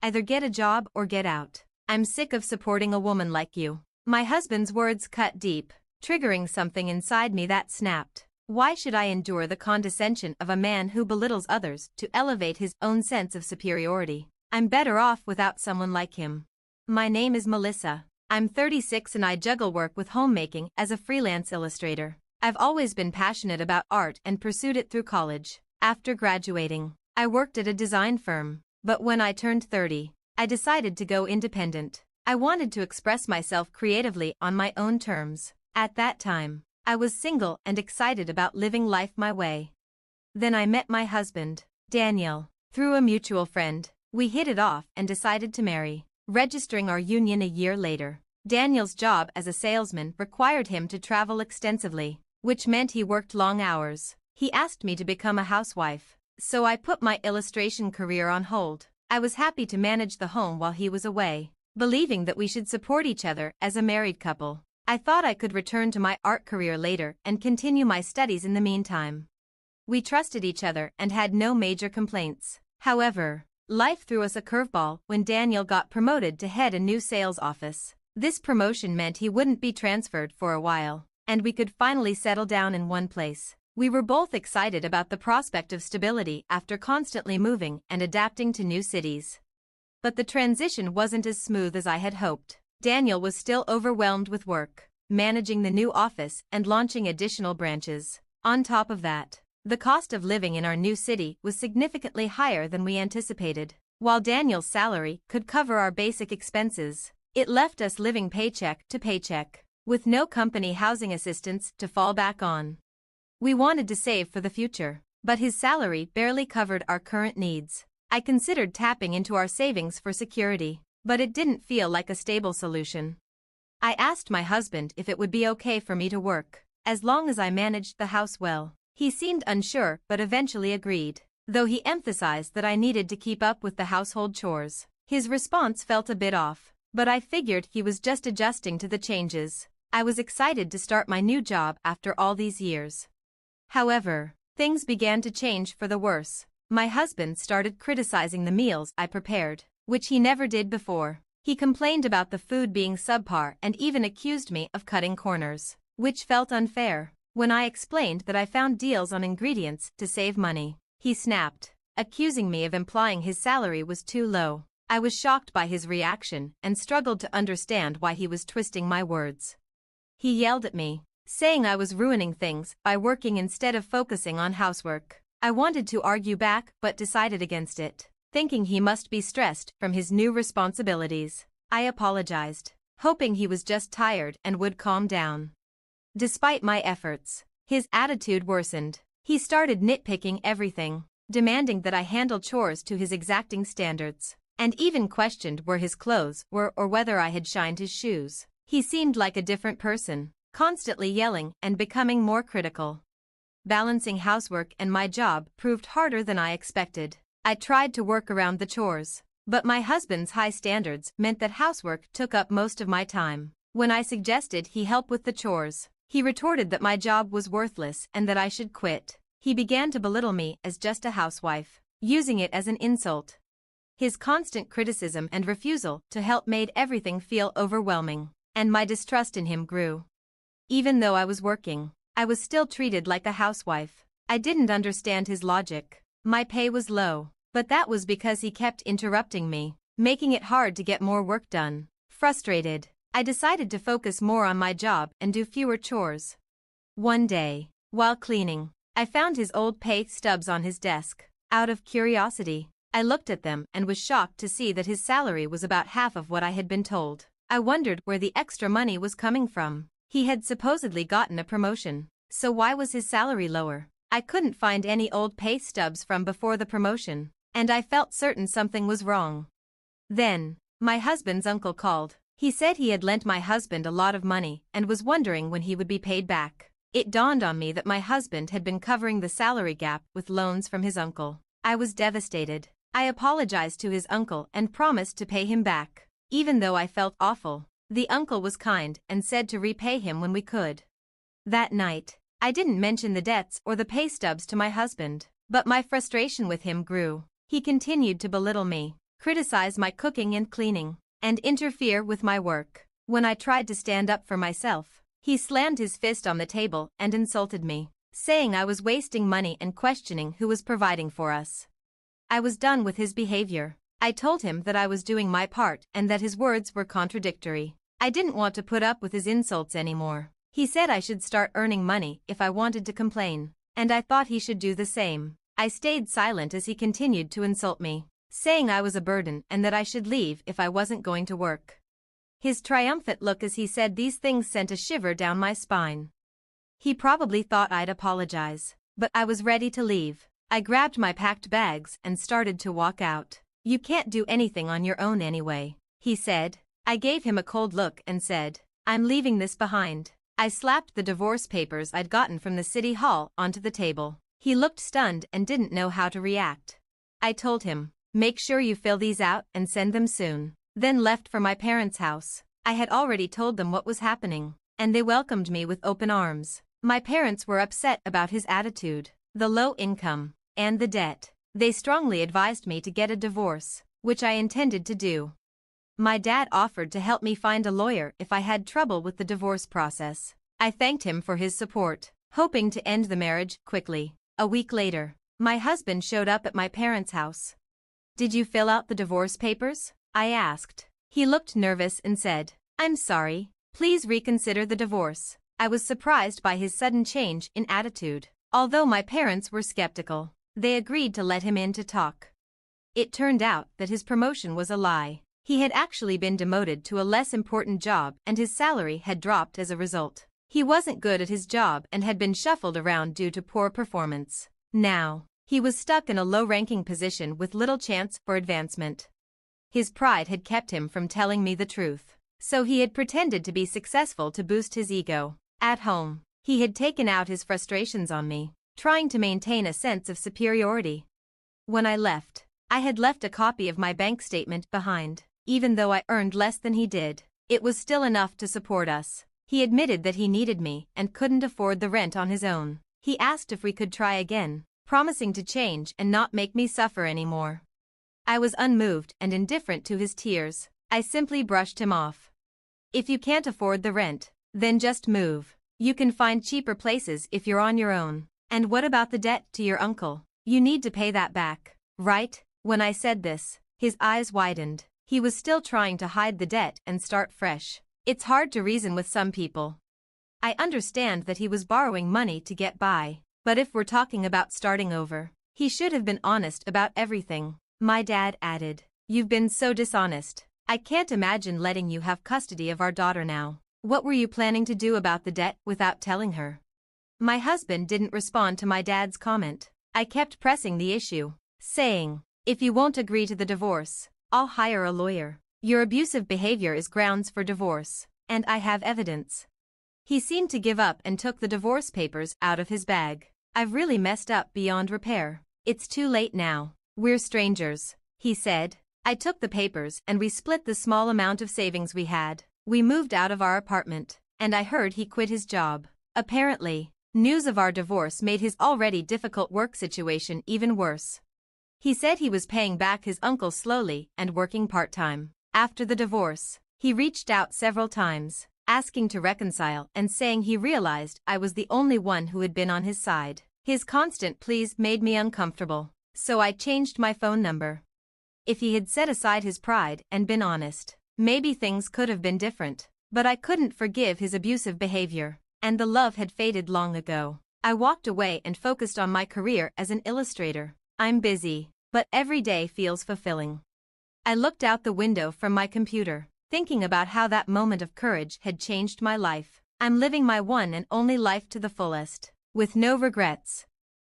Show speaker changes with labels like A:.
A: Either get a job or get out. I'm sick of supporting a woman like you." My husband's words cut deep, triggering something inside me that snapped. Why should I endure the condescension of a man who belittles others to elevate his own sense of superiority? I'm better off without someone like him. My name is Melissa. I'm 36 and I juggle work with homemaking as a freelance illustrator. I've always been passionate about art and pursued it through college. After graduating, I worked at a design firm, but when I turned 30, I decided to go independent. I wanted to express myself creatively on my own terms. At that time, I was single and excited about living life my way. Then I met my husband, Daniel, through a mutual friend. We hit it off and decided to marry, registering our union a year later. Daniel's job as a salesman required him to travel extensively, which meant he worked long hours. He asked me to become a housewife, so I put my illustration career on hold. I was happy to manage the home while he was away, believing that we should support each other as a married couple. I thought I could return to my art career later and continue my studies in the meantime. We trusted each other and had no major complaints. However, life threw us a curveball when Daniel got promoted to head a new sales office. This promotion meant he wouldn't be transferred for a while, and we could finally settle down in one place. We were both excited about the prospect of stability after constantly moving and adapting to new cities. But the transition wasn't as smooth as I had hoped. Daniel was still overwhelmed with work, managing the new office and launching additional branches. On top of that, the cost of living in our new city was significantly higher than we anticipated. While Daniel's salary could cover our basic expenses, it left us living paycheck to paycheck, with no company housing assistance to fall back on. We wanted to save for the future, but his salary barely covered our current needs. I considered tapping into our savings for security, but it didn't feel like a stable solution. I asked my husband if it would be okay for me to work, as long as I managed the house well. He seemed unsure but eventually agreed, though he emphasized that I needed to keep up with the household chores. His response felt a bit off, but I figured he was just adjusting to the changes. I was excited to start my new job after all these years. However, things began to change for the worse. My husband started criticizing the meals I prepared, which he never did before. He complained about the food being subpar and even accused me of cutting corners, which felt unfair. When I explained that I found deals on ingredients to save money, he snapped, accusing me of implying his salary was too low. I was shocked by his reaction and struggled to understand why he was twisting my words. He yelled at me, saying I was ruining things by working instead of focusing on housework. I wanted to argue back but decided against it, thinking he must be stressed from his new responsibilities. I apologized, hoping he was just tired and would calm down. Despite my efforts, his attitude worsened. He started nitpicking everything, demanding that I handle chores to his exacting standards, and even questioned where his clothes were or whether I had shined his shoes. He seemed like a different person, constantly yelling and becoming more critical. Balancing housework and my job proved harder than I expected. I tried to work around the chores, but my husband's high standards meant that housework took up most of my time. When I suggested he help with the chores, he retorted that my job was worthless and that I should quit. He began to belittle me as just a housewife, using it as an insult. His constant criticism and refusal to help made everything feel overwhelming, and my distrust in him grew. Even though I was working, I was still treated like a housewife. I didn't understand his logic. My pay was low, but that was because he kept interrupting me, making it hard to get more work done. Frustrated, I decided to focus more on my job and do fewer chores. One day, while cleaning, I found his old pay stubs on his desk. Out of curiosity, I looked at them and was shocked to see that his salary was about half of what I had been told. I wondered where the extra money was coming from. He had supposedly gotten a promotion, so why was his salary lower? I couldn't find any old pay stubs from before the promotion, and I felt certain something was wrong. Then, my husband's uncle called. He said he had lent my husband a lot of money and was wondering when he would be paid back. It dawned on me that my husband had been covering the salary gap with loans from his uncle. I was devastated. I apologized to his uncle and promised to pay him back. Even though I felt awful, the uncle was kind and said to repay him when we could. That night, I didn't mention the debts or the pay stubs to my husband, but my frustration with him grew. He continued to belittle me, criticize my cooking and cleaning, and interfere with my work. When I tried to stand up for myself, he slammed his fist on the table and insulted me, saying I was wasting money and questioning who was providing for us. I was done with his behavior. I told him that I was doing my part and that his words were contradictory. I didn't want to put up with his insults anymore. He said I should start earning money if I wanted to complain, and I thought he should do the same. I stayed silent as he continued to insult me, saying I was a burden and that I should leave if I wasn't going to work. His triumphant look as he said these things sent a shiver down my spine. He probably thought I'd apologize, but I was ready to leave. I grabbed my packed bags and started to walk out. "You can't do anything on your own anyway," he said. I gave him a cold look and said, "I'm leaving this behind." I slapped the divorce papers I'd gotten from the city hall onto the table. He looked stunned and didn't know how to react. I told him, "Make sure you fill these out and send them soon," then left for my parents' house. I had already told them what was happening, and they welcomed me with open arms. My parents were upset about his attitude, the low income, and the debt. They strongly advised me to get a divorce, which I intended to do. My dad offered to help me find a lawyer if I had trouble with the divorce process. I thanked him for his support, hoping to end the marriage quickly. A week later, my husband showed up at my parents' house. "Did you fill out the divorce papers?" I asked. He looked nervous and said, "I'm sorry, please reconsider the divorce." I was surprised by his sudden change in attitude. Although my parents were skeptical, they agreed to let him in to talk. It turned out that his promotion was a lie. He had actually been demoted to a less important job and his salary had dropped as a result. He wasn't good at his job and had been shuffled around due to poor performance. Now, he was stuck in a low-ranking position with little chance for advancement. His pride had kept him from telling me the truth, so he had pretended to be successful to boost his ego. At home, he had taken out his frustrations on me, trying to maintain a sense of superiority. When I left, I had left a copy of my bank statement behind. Even though I earned less than he did, it was still enough to support us. He admitted that he needed me and couldn't afford the rent on his own. He asked if we could try again, promising to change and not make me suffer anymore. I was unmoved and indifferent to his tears. I simply brushed him off. "If you can't afford the rent, then just move. You can find cheaper places if you're on your own. And what about the debt to your uncle? You need to pay that back, right?" When I said this, his eyes widened. He was still trying to hide the debt and start fresh. It's hard to reason with some people. I understand that he was borrowing money to get by, but if we're talking about starting over, he should have been honest about everything. My dad added, "You've been so dishonest. I can't imagine letting you have custody of our daughter now. What were you planning to do about the debt without telling her?" My husband didn't respond to my dad's comment. I kept pressing the issue, saying, "If you won't agree to the divorce, I'll hire a lawyer. Your abusive behavior is grounds for divorce, and I have evidence." He seemed to give up and took the divorce papers out of his bag. "I've really messed up beyond repair. It's too late now. We're strangers," he said. I took the papers and we split the small amount of savings we had. We moved out of our apartment, and I heard he quit his job. Apparently, news of our divorce made his already difficult work situation even worse. He said he was paying back his uncle slowly and working part-time. After the divorce, he reached out several times, asking to reconcile and saying he realized I was the only one who had been on his side. His constant pleas made me uncomfortable, so I changed my phone number. If he had set aside his pride and been honest, maybe things could have been different, but I couldn't forgive his abusive behavior, and the love had faded long ago. I walked away and focused on my career as an illustrator. I'm busy, but every day feels fulfilling. I looked out the window from my computer, thinking about how that moment of courage had changed my life. I'm living my one and only life to the fullest, with no regrets.